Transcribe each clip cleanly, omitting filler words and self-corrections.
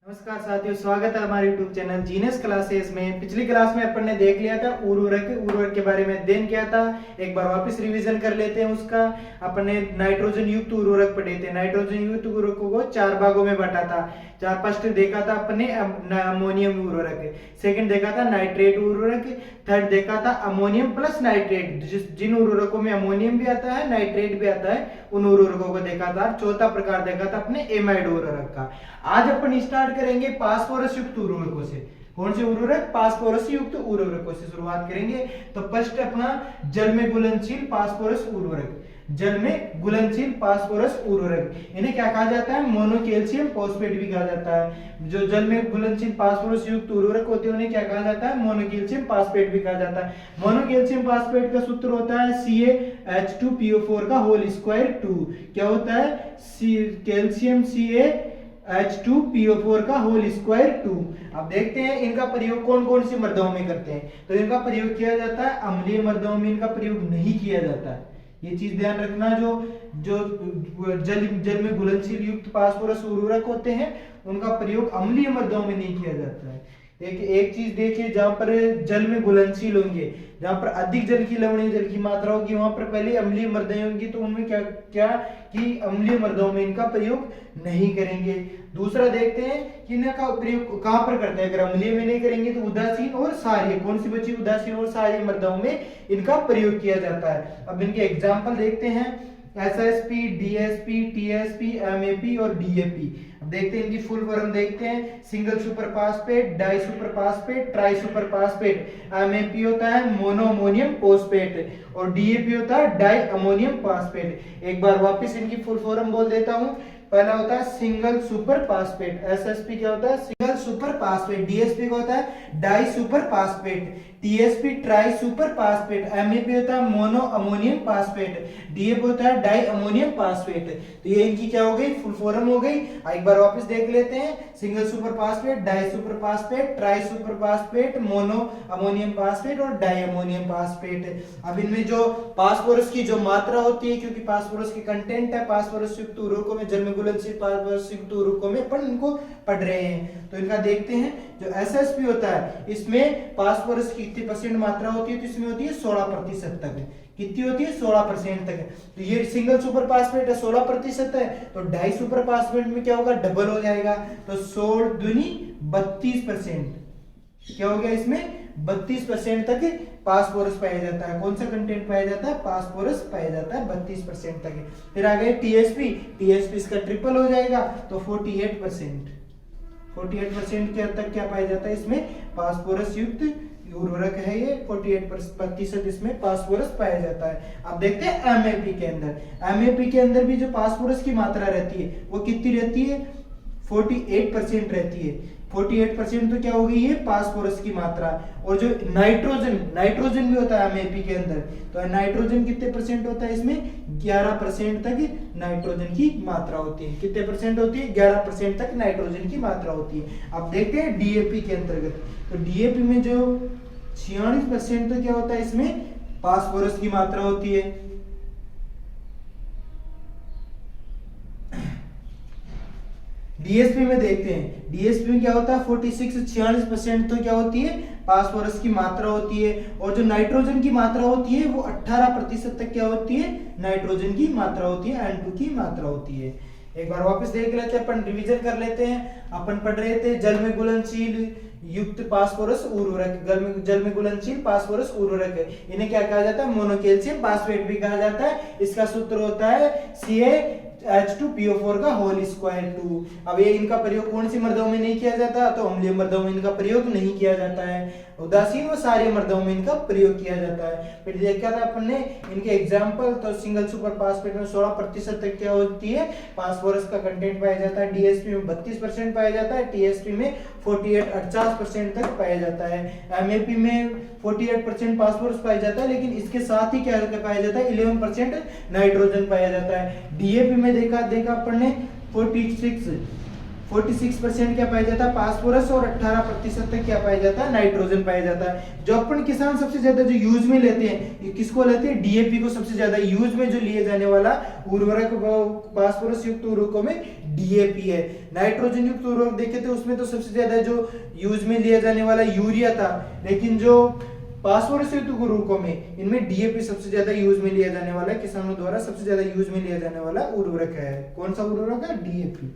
नमस्कार साथियों, स्वागत है हमारे YouTube चैनल जीनियस क्लासेस में। पिछली क्लास में अपन ने देख लिया था उर्वरक के बारे में अध्ययन किया था। एक बार वापस रिवीजन कर लेते हैं उसका। अपन ने नाइट्रोजन युक्त उर्वरक पढ़े थे। नाइट्रोजन युक्त उर्वरकों को 4 भागों में बांटा था। फर्स्ट देखा था अपन ने अमोनियम उर्वरक, सेकंड देखा था नाइट्रेट उर्वरक, थर्ड देखा था अमोनियम प्लस नाइट्रेट। जिन उर्वरकों में अमोनियम भी आता है, नाइट्रेट भी आता है, उन उर्वरकों को देखा था। चौथा प्रकार देखा था अपने एमाइड उर्वरक का। आज अपन स्टार्ट करेंगे फास्फोरस युक्त उर्वरकों से। कौन से उर्वरक? फास्फोरस युक्त उर्वरकों से शुरुआत करेंगे। तो फर्स्ट अपना जल में घुलनशील फास्फोरस उर्वरक। जल में घुलनशील फास्फोरस उर्वरक, इन्हें क्या कहा जाता है? मोनो कैल्शियम फॉस्फेट भी कहा जाता है। जो जल में घुलनशील फास्फोरस युक्त उर्वरक होते हैं उन्हें क्या कहा जाता है? मोनो कैल्शियम फॉस्फेट भी कहा जाता है। मोनो कैल्शियम फॉस्फेट का सूत्र होता है CaH2PO4 का होल स्क्वायर 2। क्या होता है? कैल्शियम CaH2PO4 का होल स्क्वायर 2। अब देखते हैं इनका प्रयोग कौन कौन सी मृदाओं में करते हैं। तो इनका प्रयोग किया जाता है अम्लीय मृदाओं में, इनका प्रयोग नहीं किया जाता है। ये चीज ध्यान रखना, जो जो जल में घुलनशील युक्त फास्फोरस उर्वरक होते हैं उनका प्रयोग अम्लीय मृदाओं में नहीं किया जाता है। एक चीज देखिए, जहां पर जल में घुलनशील होंगे, जहां पर अधिक जल की लवणीय जल की मात्रा होगी, वहां पर पहले अम्लीय मृदाएं होंगी, तो उनमें क्या क्या कि अम्लीय मृदाओं में इनका प्रयोग नहीं करेंगे। दूसरा देखते हैं कि इनका प्रयोग कहां पर करते हैं। अगर अम्लीय में नहीं करेंगे तो उदासीन और क्षारीय, कौन सी बची? उदासीन और क्षारीय मृदाओं में इनका प्रयोग किया जाता है। अब इनके एग्जाम्पल देखते हैं। SSP, DSP, TSP, MAP और DAP। अब देखते हैं इनकी फुल फॉर्म देखते हैं। Single super phosphate, di super phosphate, tri super phosphate. MAP होता है मोनो अमोनियम फॉस्फेट और DAP होता है डाई अमोनियम फॉस्फेट। एक बार वापस इनकी फुल फॉर्म बोल देता हूं। पहला होता है सिंगल सुपर फास्फेट, SSP क्या होता है? Single super phosphate. DSP का होता है di super phosphate. TSP tri super phosphate. MAP होता है मोनो अमोनियम फास्फेट। DAP होता है डाई अमोनियम फास्फेट। तो ये इनकी क्या हो गई? फुल फॉर्म हो गई। एक बार वापस देख लेते हैं। Single super phosphate, di super phosphate, tri super phosphate, mono ammonium phosphate और डाई अमोनियम फास्फेट। अब इनमें जो फास्फोरस की जो मात्रा होती है, क्योंकि फास्फोरस की कंटेंट है फास्फोरस युक्त उर्वरकों में, जल में घुलनशील फास्फोरस युक्त उर्वरकों में अपन इनको पढ़ रहे हैं। तो इनका देखते हैं। जो SSP होता है इसमें फास्फोरस की कितनी परसेंट मात्रा होती है? तो इसमें होती है 16% तक। कितनी होती है? 16% तक। तो ये सिंगल सुपर फास्फेट है, 16% है। तो डाई सुपर फास्फेट में क्या होगा? डबल हो जाएगा। तो 16 दूनी 32%। क्या हो गया? इसमें 32% तक फास्फोरस पाया जाता है। कौन सा कंटेंट पाया जाता है? फास्फोरस पाया जाता है 32% तक। फिर आ गए TSP इसका ट्रिपल हो जाएगा, तो 48%। 48% के तक क्या पाया जाता है? इसमें फास्फोरस युक्त उर्वरक है ये। 48% इसमें फास्फोरस पाया जाता है। अब देखते हैं MAP के अंदर। MAP के अंदर भी जो फास्फोरस की मात्रा रहती है वो कितनी रहती है? 48% रहती है। 48% तो क्या हो गई? ये फास्फोरस की मात्रा। और जो नाइट्रोजन भी होता है MAP के अंदर, तो नाइट्रोजन कितने परसेंट होता है? इसमें 11% तक नाइट्रोजन की मात्रा होती है। कितने परसेंट होती है? 11% तक नाइट्रोजन की मात्रा होती है। अब देखते हैं DAP के अंतर्गत। तो DAP में जो 46% तो क्या होता है? इसमें फास्फोरस की मात्रा होती है। DSP में देखते हैं। DSP में क्या होता है? 46% तो क्या होती है? फास्फोरस की मात्रा होती है। और जो नाइट्रोजन की मात्रा होती है वो 18% तक क्या होती है? नाइट्रोजन की मात्रा होती है, N2 की मात्रा होती है। एक बार वापस देख लेते हैं, अपन रिवीजन कर लेते हैं। अपन पढ़ रहे थे जल में घुलनशील युक्त फास्फोरस उर्वरक, जल में घुलनशील फास्फोरस उर्वरक। इन्हें क्या कहा जाता है? मोनो कैल्शियम फास्फेट भी कहा जाता है। इसका सूत्र होता है CaH2PO4 का होल स्क्वायर 2। अब ये इनका प्रयोग कौन सी मृदाओं में नहीं किया जाता? तो अम्लीय मृदाओं में इनका प्रयोग नहीं किया जाता है। उदासीन व क्षारीय मृदाओं में इनका प्रयोग किया जाता है। फिर देखा था अपन ने इनके एग्जाम्पल। तो सिंगल सुपर फास्फेट में 16% तक क्या होती है? फास्फोरस का कंटेंट पाया जाता है। DSP में 32% पाया जाता है। TSP में 48% तक पाया जाता है। MAP में 48% फास्फोरस पाया जाता है, लेकिन इसके साथ ही क्या पाया जाता है? 11% नाइट्रोजन पाया जाता है। DAP में देखा अपन ने 46 46% क्या पाया जाता है फास्फोरस और 18% तक क्या पाया जाता है नाइट्रोजन पाया जाता है। जो अपन किसान सबसे ज्यादा जो यूज में लेते हैं, ये किसको लेते हैं, डीएपी को सबसे ज्यादा यूज में जो लिए जाने वाला उर्वरक फास्फोरस युक्त उर्वरकों में डीएपी है। नाइट्रोजन युक्त उर्वरक देखे तो उसमें तो सबसे ज्यादा जो यूज में लिया जाने वाला यूरिया था, लेकिन जो फास्फोरस युक्त उर्वरकों में इनमें डीएपी सबसे ज्यादा यूज में लिया जाने वाला है, किसानों द्वारा सबसे ज्यादा यूज में लिया जाने वाला उर्वरक है। कौन सा उर्वरक है, डीएपी।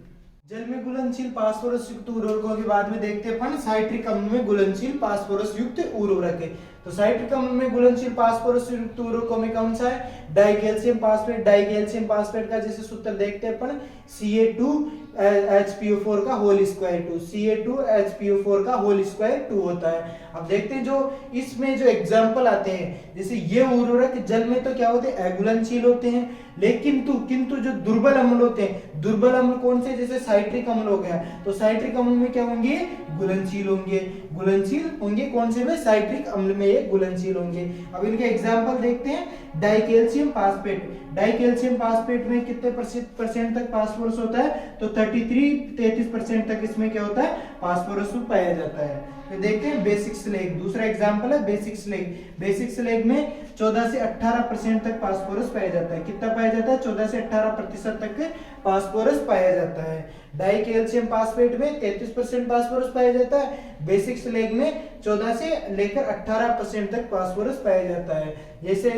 जल में घुलनशील फास्फोरस युक्त उर्वरकों के बाद में देखते हैं अपन साइट्रिक अम्ल में घुलनशील फास्फोरस युक्त उर्वरक है। तो साइट्रिक अम्ल में घुलनशील फास्फोरस युक्त उर्वरकों में कौन सा है, डाइकैल्शियम फास्फेट। डाइकैल्शियम फास्फेट का जैसे सूत्र देखते हैं अपन Ca2H2O4 का होल स्क्वायर 2, Ca2H2O4 का होल स्क्वायर 2 होता है। अब देखते हैं जो इसमें जो एग्जांपल आते हैं, जैसे ये उर्वरक जल में तो क्या होते हैं, अघुलनशील होते हैं, लेकिन किंतु जो दुर्बल अम्ल होते हैं, दुर्बल अम्ल कौन से, जैसे साइट्रिक अम्ल हो गया, तो साइट्रिक अम्ल में क्या होंगे, घुलनशील होंगे। घुलनशील होंगे कौन से में, साइट्रिक अम्ल में ये घुलनशील होंगे। अब इनके एग्जांपल देखते हैं। डाइकैल्शियम फास्फेट, डाइकैल्शियम फास्फेट में कितने परसेंट तक फास्फोरस होता है, तो 33% तक इसमें क्या होता है, फास्फोरस पाया जाता है। तो देखते हैं बेसिक स्लेग, दूसरा एग्जांपल है बेसिक स्लेग। बेसिक स्लेग में 14 से 18% तक फास्फोरस पाया जाता है। कितना पाया जाता है, 14 से 18% तक फास्फोरस पाया जाता है। डाइकैल्शियम फास्फेट में 33% फास्फोरस पाया जाता है। बेसिक स्लेग में 14 से लेकर 18% तक फास्फोरस पाया जाता है। जैसे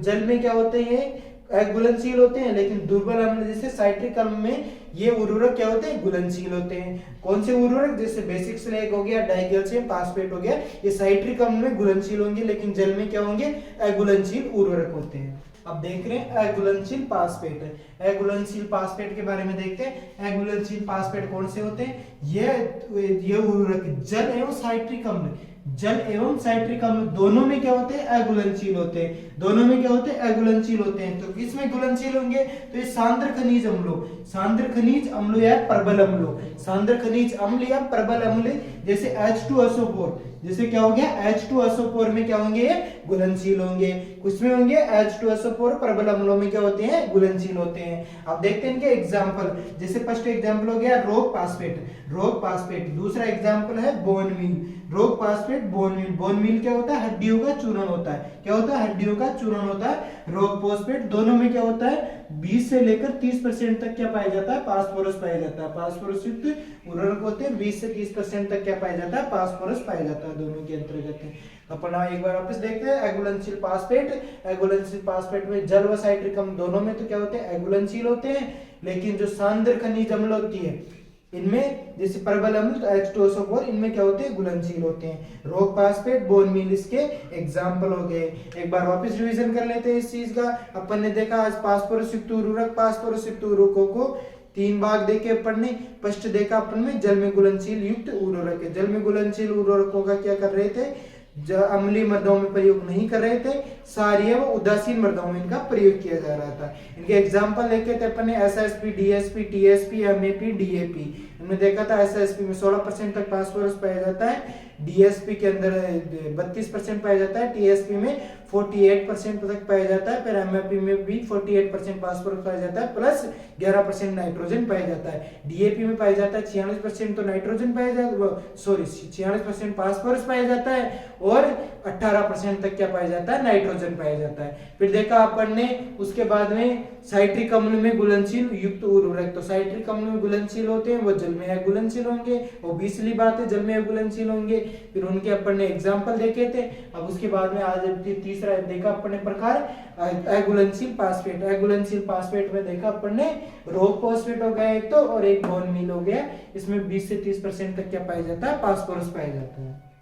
जल में क्या होते हैं, घुलनशील होते हैं, लेकिन दुर्बल अम्ल जैसे साइट्रिक अम्ल में ये उर्वरक क्या होते हैं, घुलनशील होते हैं। कौन से उर्वरक, जैसे बेसिक स्लेग हो गया, डाइकैल्शियम फास्फेट हो गया, ये साइट्रिक अम्ल में घुलनशील होंगे, लेकिन जल में क्या होंगे, अघुलनशील उर्वरक होते हैं। अब देख रहे हैं अघुलनशील फास्फेट। अघुलनशील फास्फेट के बारे में देखते हैं। अघुलनशील फास्फेट कौन से होते हैं, ये उर्वरक जल एवं साइट्रिक अम्ल, जल एवं साइट्रिक अम्ल दोनों में क्या होते हैं, अघुलनशील होते हैं। दोनों में क्या होते हैं, अघुलनशील होते हैं। तो किसमें घुलनशील होंगे, तो ये सांद्र खनिज अम्लों, सांद्र खनिज अम्लों या प्रबल अम्लों, सांद्र खनिज अम्ल या प्रबल अम्ल, जैसे H2SO4, जैसे क्या हो गया, H2SO4 में क्या होंगे, घुलनशील होंगे। किसमें होंगे, H2SO4 प्रबल अम्लों में क्या होते हैं, घुलनशील होते हैं। अब देखते हैं इनके एग्जांपल। जैसे फर्स्ट एग्जांपल हो गया रोग फास्फेट, रोग फास्फेट। दूसरा एग्जांपल है bone meal, rock phosphate bone meal. Bone meal क्या होता है, हड्डियों का चूर्ण होता है। क्या होता है, हड्डियों का चूर्ण होता है। रोग फॉस्फेट, दोनों में क्या होता है, 20 से लेकर 30% तक क्या पाया जाता है, फास्फोरस पाया जाता है। फास्फोरस युक्त उर्वरक होते हैं, 20 से 30% तक क्या पाया जाता है, फास्फोरस पाया जाता है, दोनों के अंतर्गत। अपन एक बार वापस देखते हैं अघुलनशील फास्फेट। अघुलनशील फास्फेट में जल व साइट्रिक अम्ल दोनों में तो क्या होते हैं, अघुलनशील होते हैं, लेकिन जो सांद्र खनिज अम्ल होती है इनमें, जैसे प्रबल अम्ल तो H2SO4, इनमें क्या होते हैं, घुलनशील होते हैं। रोग फास्फेट बोन मील इसके एग्जांपल हो गए। एक बार वापस रिवीजन कर लेते हैं इस चीज का। अपन ने देखा आज फास्फोरस युक्त उर्वरक, फास्फोरस युक्त उर्वरकों को 3 भाग देखे अपन ने। फर्स्ट देखा अपन में जल में घुलनशील युक्त उर्वरक है। जल में घुलनशील उर्वरकों का क्या कर रहे थे, अम्लीय मृदाओं में प्रयोग नहीं कर रहे थे, क्षारीय व उदासीन मृदाओं में इनका प्रयोग किया जा रहा था। इनके एग्जांपल देखे थे अपन ने SSP, DSP, TSP, MAP, DAP। हमने देखा था SSP में 16% तक फास्फोरस पाया जाता है, DSP के अंदर 32% पाया जाता है, TSP में 48% तक पाया जाता है, फिर MAP में भी 48% फास्फोरस पाया जाता है, प्लस 11% नाइट्रोजन पाया जाता है। DAP में पाया जाता है 46% तो नाइट्रोजन पाया जाता है, 46% फास्फोरस पाया जाता है, और 18% तक क्या पाया जाता है, नाइट्रोजन पाया जाता है। फिर देखा अपन ने उसके बाद में साइट्रिक अम्ल में घुलनशील युक्त उर्वरक। तो साइट्रिक अम्ल में घुलनशील होते हैं, वो जल में अघुलनशील होंगे, ऑब्वियसली बात है, जल में अघुलनशील होंगे। फिर उनके अपन ने एग्जांपल देखे थे। अब उसके बाद में आज तीसरा देखा अपन ने प्रकार अघुलनशील फास्फेट। अघुलनशील फास्फेट में देखा अपन ने रोग फॉस्फेट हो गया एक तो, और एक बोन मील हो गया। इसमें 20 से 30% तक क्या पाया जाता है, फास्फोरस पाया जाता है।